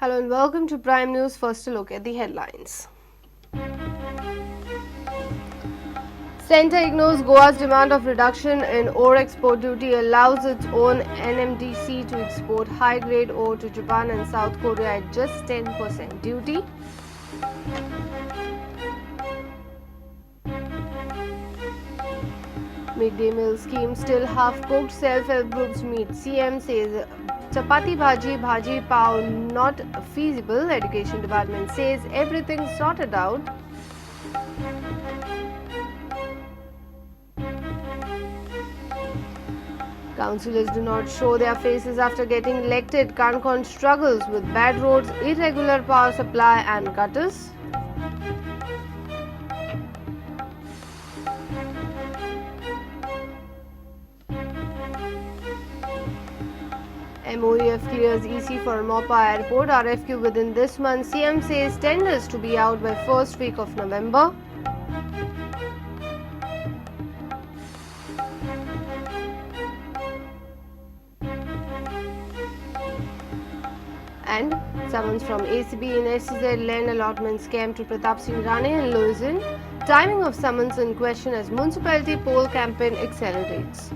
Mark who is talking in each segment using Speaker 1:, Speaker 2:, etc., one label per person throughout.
Speaker 1: Hello and welcome to Prime News. First, a look at the headlines. Centre ignores Goa's demand of reduction in ore export duty, allows its own NMDC to export high-grade ore to Japan and South Korea at just 10% duty. Midday meal scheme still half-cooked, self-help groups meet. CM says chapati bhaji pav not feasible. Education department says everything sorted out. Councillors do not show their faces after getting elected. Kankan struggles with bad roads, irregular power supply and gutters. MOEF clears EC for Mopa Airport. RFQ within this month. CM says tenders to be out by first week of November. And summons from ACB in SEZ land allotment scam to Pratap Singh Rane and Loisin. Timing of summons in question as municipality poll campaign accelerates.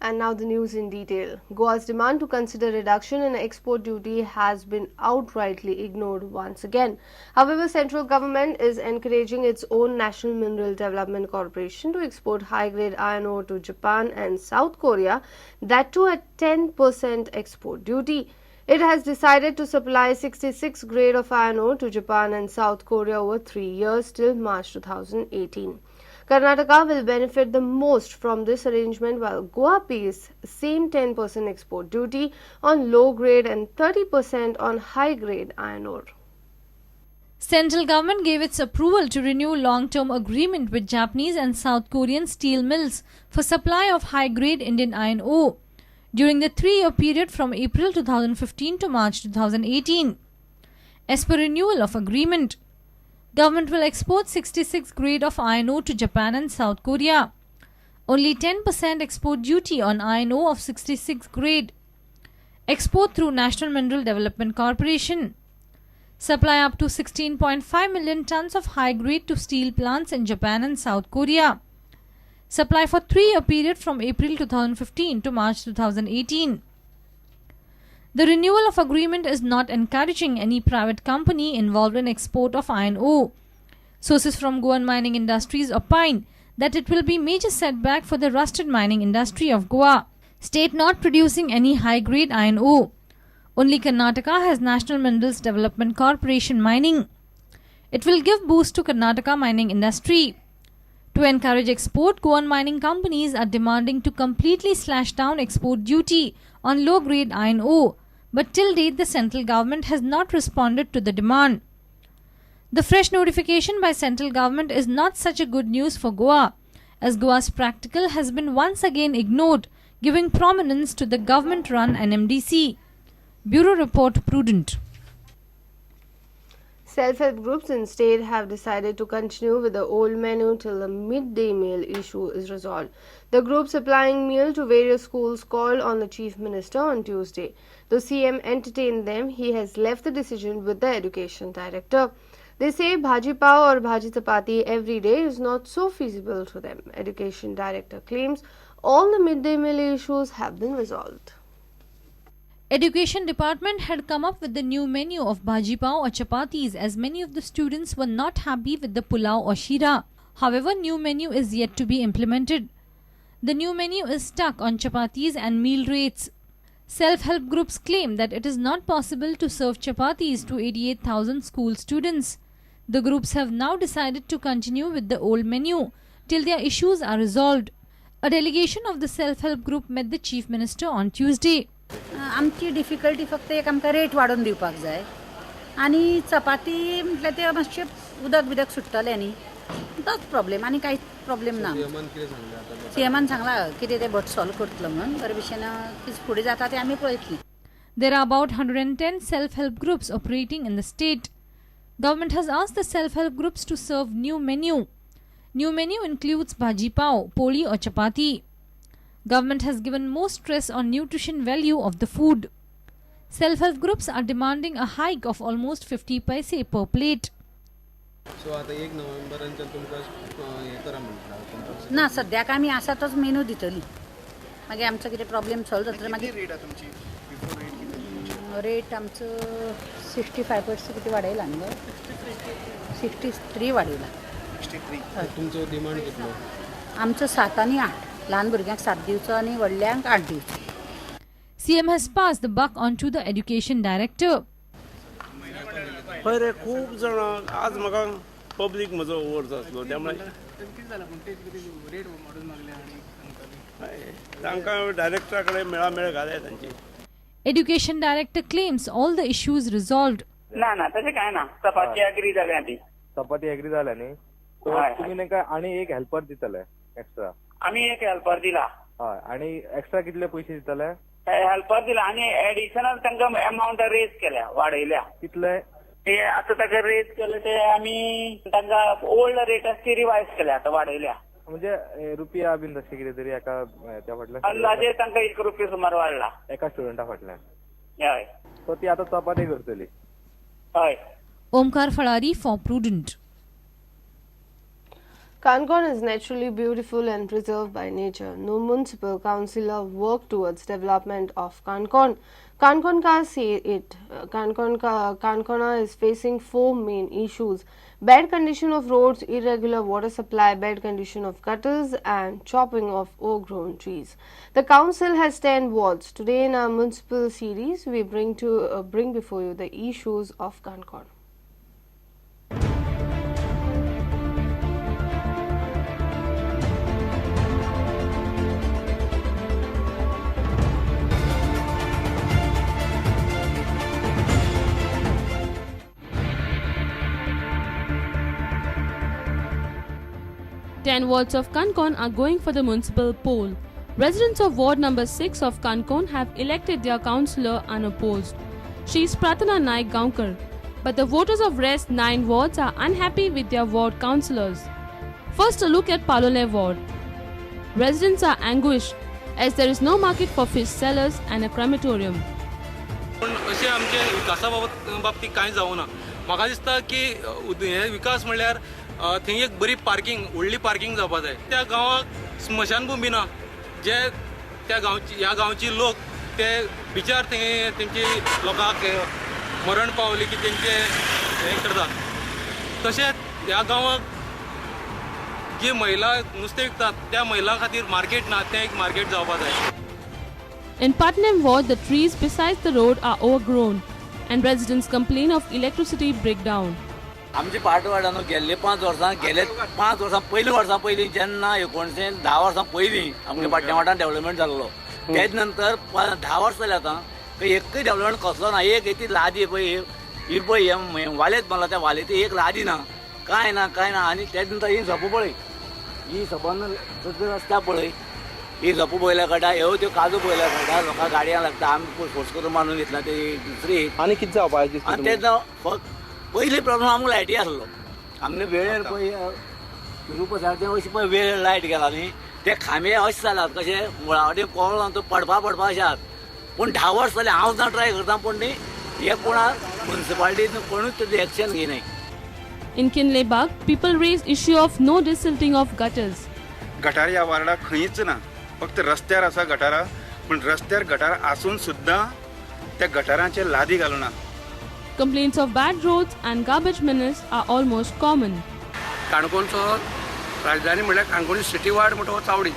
Speaker 1: And now the news in detail. Goa's demand to consider reduction in export duty has been outrightly ignored once again. However, central government is encouraging its own National Mineral Development Corporation to export high-grade iron ore to Japan and South Korea, that too at 10% export duty. It has decided to supply 66 grade of iron ore to Japan and South Korea over 3 years till March 2018. Karnataka will benefit the most from this arrangement while Goa pays same 10% export duty on low grade and 30% on high grade iron ore.
Speaker 2: Central government gave its approval to renew long-term agreement with Japanese and South Korean steel mills for supply of high-grade Indian iron ore during the 3-year period from April 2015 to March 2018. As per renewal of agreement, government will export 66 grade of iron ore to Japan and South Korea. Only 10% export duty on iron ore of 66 grade. Export through National Mineral Development Corporation. Supply up to 16.5 million tons of high grade to steel plants in Japan and South Korea. Supply for 3-year period from April 2015 to March 2018. The renewal of agreement is not encouraging any private company involved in export of iron ore. Sources from Goan mining industries opine that it will be major setback for the rusted mining industry of Goa, state not producing any high-grade iron ore. Only Karnataka has National Minerals Development Corporation mining. It will give boost to Karnataka mining industry. To encourage export, Goan mining companies are demanding to completely slash down export duty on low-grade iron ore. But till date, the central government has not responded to the demand. The fresh notification by central government is not such a good news for Goa, as Goa's practical has been once again ignored, giving prominence to the government-run NMDC. Bureau Report Prudent.
Speaker 1: Self-help groups in state have decided to continue with the old menu till the midday meal issue is resolved. The group supplying meal to various schools called on the Chief Minister on Tuesday. Though CM entertained them, he has left the decision with the Education Director. They say bhaji pav or bhaji chapati every day is not so feasible to them. Education Director claims all the midday meal issues have been resolved.
Speaker 2: Education department had come up with the new menu of bhaji pav or chapatis as many of the students were not happy with the pulao or shira. However, new menu is yet to be implemented. The new menu is stuck on chapatis and meal rates. Self-help groups claim that it is not possible to serve chapatis to 88,000 school students. The groups have now decided to continue with the old menu till their issues are resolved. A delegation of the self-help group met the Chief Minister on Tuesday.
Speaker 3: आमची difficulty फक्त एक आमकां rate वाडोवन दिवपाक जाय आनी चपाती म्हटल्यार ते मातशें उदक बिदक सुट्टलें न्ही तोच प्रॉब्लेम आनी कांयच प्रॉब्लेम ना सीएमान सांगला कितें तें भट सॉल्व करतलो म्हणून बरे भशेन कितें फुडें जाता तें आमी पळयतलीं.
Speaker 2: There are about 110 self-help groups operating in the state. Government has asked the self-help groups to serve new menu. New menu includes bhaji pav, poli or chapati. Government has given more stress on nutrition value of the food. Self-help groups are demanding a hike of almost 50 paise per plate.
Speaker 4: सो आता 1 नोव्हेंबरांच्यान तुमकां हें करा म्हणटा
Speaker 3: ना सद्याक आमी आसा तोच मेनू दितली मागीर आमचो कितें प्रॉब्लेम सॉल्व जातलो मागीर रेट आमचो 65% कितें वाडयला न्हू 63 वाडयला
Speaker 4: तुमचो डिमांड कितलो
Speaker 3: आमचो 7 आनी 8 ल्हान भुरग्यांक 7 दिवचो आनी व्हडल्यांक 8 दिवचो.
Speaker 2: CM has passed the buck on to the education director.
Speaker 5: पळय रे खूब जाणांक आज म्हाका पब्लीक म्हजो ओवर्स आसलो त्यामुळे तांकां डायरेक्टरा कडेन मेळामेळ घाले तांची.
Speaker 2: Education director claims all the issues resolved.
Speaker 6: ना ना तशें कांय ना चपाती एग्री जाल्या ती
Speaker 7: चपाती एग्री जाल्या न्ही
Speaker 6: हय.
Speaker 7: तुमी तांकां आनी एक हेल्पर दितले एक्स्ट्रा.
Speaker 6: आमी एक हेल्पर दिला
Speaker 7: हय आनी एक्स्ट्रा कितले पयशे दितले
Speaker 6: हेल्पर दिला आनी एडिशनल तांकां अमाउंट रेज केल्या वाडयल्या
Speaker 7: कितले
Speaker 6: ते आतां ताका रेज केले ते आमी तांकां ओल्ड रेटाची रिवायज केल्या आतां वाडयल्या
Speaker 7: म्हणजे रुपया बीन तशें कितें तरी एका त्या फाटल्यान
Speaker 6: अंदाजे तांकां 1 रुपया सुमार वाडला
Speaker 7: एका स्टुडंटा फाटल्यान
Speaker 6: हय
Speaker 7: सो ती आतां चपाती करतली.
Speaker 6: हय.
Speaker 2: Omkar Falari for Prudent.
Speaker 1: Kankon is naturally beautiful and preserved by nature. No municipal councillor worked towards development of Kankon. Kankonka say it. Kankona is facing 4 main issues: bad condition of roads, irregular water supply, bad condition of gutters, and chopping of overgrown trees. The council has 10 wards. Today in our municipal series, we bring before you the issues of Kankon.
Speaker 8: Ten wards of Kankon are going for the municipal poll. Residents of Ward number 6 of Kankon have elected their councillor unopposed. She is Pratana Naik Gaunkar. But the voters of rest 9 wards are unhappy with their ward councillors. First, a look at Palole ward. Residents are anguished as there is no market for fish sellers and a crematorium.
Speaker 9: पण अशें आमचे विकासा बाबतीत कांय जावना. म्हाका दिसता की हे विकास म्हणल्यार थंय एक बरी पार्किंग व्हडली पार्किंग जावपा जाय. त्या गांवाक स्मशानभूमी ना जे त्या गांवची ह्या गांवची लोक ते बिचार थंय तेंची लोकांक मरण पावली की तेंचे हें करतात. तशेंच ह्या गांवाक जे महिला नुस्तें विकतात त्या महिलां खातीर मार्केट ना तें एक मार्केट जावपा जाय.
Speaker 8: In Patnam ward, the trees besides the road are overgrown and residents complain of electricity breakdown.
Speaker 10: आमची पाटवाड्यान गेल्ले 5 वर्सां पयलीं जेन्ना 1910 वर्सां पयलीं आमच्या पाटणेवाड्यान डेव्हलपमेंट जाल्लो तेच नंतर 10 वर्सां जालीं आतां एकूय डेव्हलपमेंट कसलो ना. एक ती लादी पळय ही पळय वालेत मारला त्या वालेती एक लादी ना कांय ना आनी तेच नंतर ही झोप पळय ही झोपान रस्त्या पळय ही झोप पळयल्या काडा ह्यो त्यो काजू पळयल्या काडा लोकांक गाडयां लागता आमी फोर्स करून मारून घेतला ती दुसरी
Speaker 7: आनी कितें जावपाचें
Speaker 10: आनी तेच पयलीं प्रॉब्लम आमकां लायटी आसलो. आमगे वेळेर पळय रुपसारकें अशें पळय वेळ लायट गेला न्ही ते खांबे अशें जालात कशें मुळा वाटेन कोवळो तो पडपा अशें आसात. पूण 10 वर्सां जालीं हांव सुद्दां ट्राय करता पूण न्ही हे कोणाक म्युनिसिपालिटीन कोणूच तेजें action घेयनाय.
Speaker 8: In Kinlebag, people raised issue of no desilting of gutters.
Speaker 11: गटार ह्या वार्डाक खंयच ना. फक्त रस्त्यार आसा गटारां पूण रस्त्यार गटार आसून सुद्दां त्या गटारांचेर लादी घालूना.
Speaker 8: Complaints of bad roads and garbage menace are almost common.
Speaker 12: काणकोणचो राजधानी म्हणल्यार काणकोण सिटी वार्ड म्हणटा हो चावडी.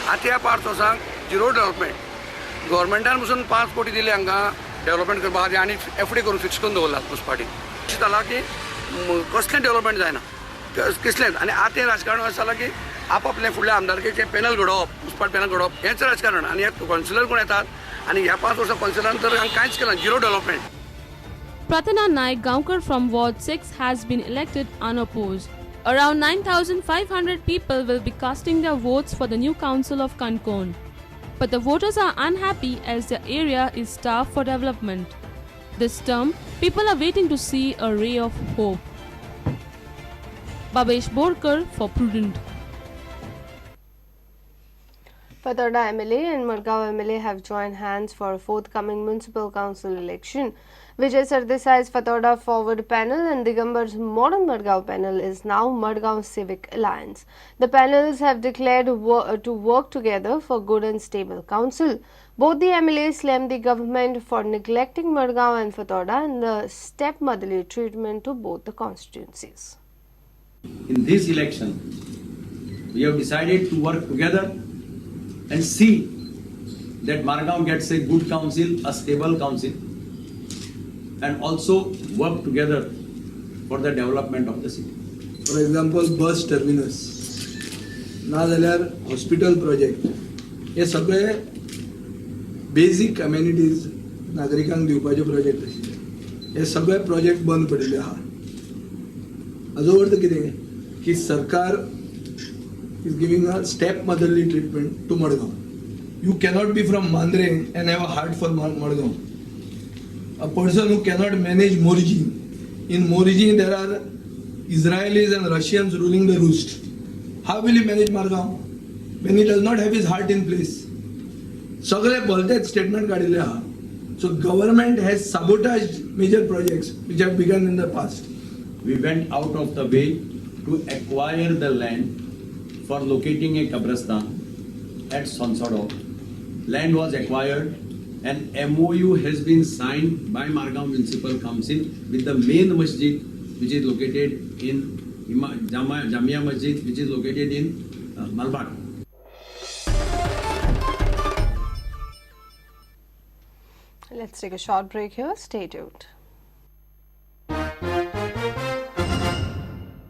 Speaker 12: आतां पार्ट सांग झिरो डेव्हलपमेंट गव्हर्मेंटान पसून 5 कोटी दिले हांगा डेव्हलपमेंट करपा खातीर आनी एफडी करून फिक्स करून दवरला मुन्सिपालिटी. अशें जालां की कसलें डेव्हलपमेंट जायना कसलेंच. आनी आतां राजकारण अशें जालां की आपआपले फुडल्या आमदारकेचे पॅनल घडोवप मुन्सिपल पॅनल घडोवप हेंच राजकारण. आनी हे कावन्सिलर कोण येतात आनी ह्या 5 वर्सां कावन्सिलरान तर हांगा कांयच केलां zero development.
Speaker 8: Pratana Naik Gaunkar from Ward 6 has been elected unopposed. Around 9,500 people will be casting their votes for the new council of Kankon. But the voters are unhappy as the area is starved for development. This term, people are waiting to see a ray of hope. Babesh Borkar for Prudent.
Speaker 1: Fatarda MLA and Madgaon MLA have joined hands for a forthcoming municipal council election. Vijay Sardesai's Fatarda Forward panel and Digambar's Modern Madgaon panel is now Madgaon Civic Alliance. The panels have declared to work together for good and stable council. Both the MLAs slammed the government for neglecting Madgaon and Fatarda and the stepmotherly treatment to both the constituencies.
Speaker 13: In this election, we have decided to work together and see that Margaon gets a good council, a stable council, and also work together for the development of the city.
Speaker 14: For example, bus terminus, ना जाल्यार hospital project, हे सगळे basic amenities नागरिकांक दिवपाचे project आशिल्ले. हे सगळे project बंद पडिल्ले आहा. हाजो अर्थ कितें की सरकार is giving a stepmotherly treatment to Madgaon. You cannot be from Mandre and have a heart for Madgaon. A person who cannot manage Moriji. In Moriji there are Israelis and Russians ruling the roost. How will he manage Madgaon when he does not have his heart in place? Sagale bolte statement kadile ha. So government has sabotaged major projects which have begun in the past.
Speaker 13: We went out of the way to acquire the land for locating a Kabristan at Sonsado. Land was acquired and MOU has been signed by Margaon Municipal Council with the main masjid which is located in Jamia Masjid which is located in Malbat.
Speaker 1: Let's take a short break here. Stay tuned.